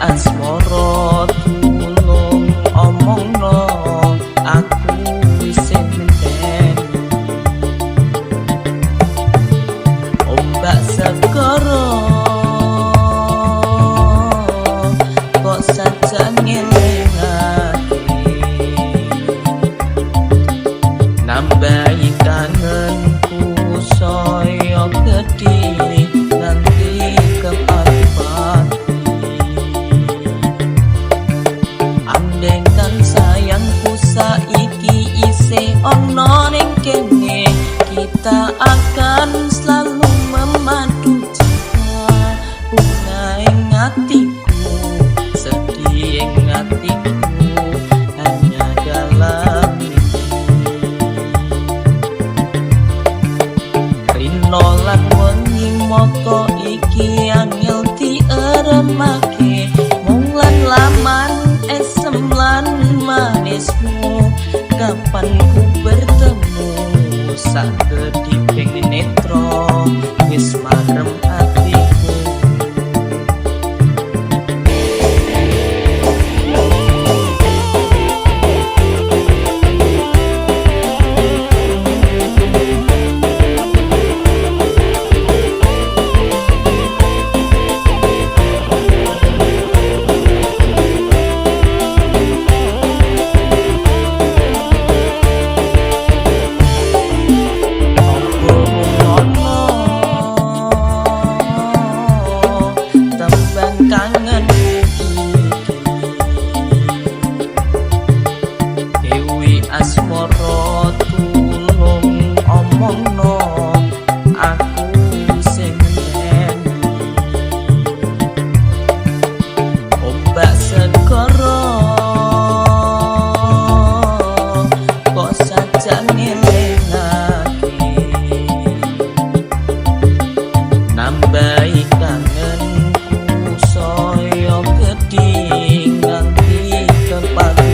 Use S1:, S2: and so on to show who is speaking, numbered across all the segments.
S1: asmara tulung omongno aku wis menten ombak segara kok saja ngelingake nambahi kangenku saya gedhe nanti kepati andengkan sayangku saiki isih ana ning kene kita akan selalu memadu cinta bunga ing hatiku sedih ing hatiku hanya dalam rino lan wengi mata iki angel diaremake mung lan laman esem lan manismu kapan ku bertemu sak kediping netra wis marem atiku kangen dewi asmara tulung omongno aku sing menten ombak segara kok saja ngelingake nambahi kangenku saya gedhe nganti kepati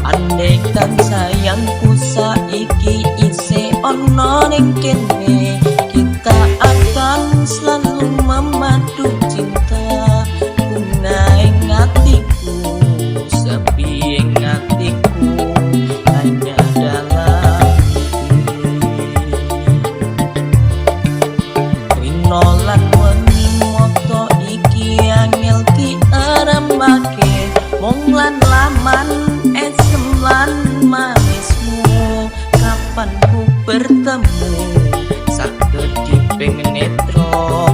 S1: andaikan sayangku saiki isih ana ning kene kita akan selalu memadu cinta bunga ing hatiku sepi ing hatiku hanya dalam nolan wengi moto iki angel diaremake mung lan laman esem lan manismu kapan ku bertemu sak kediping netra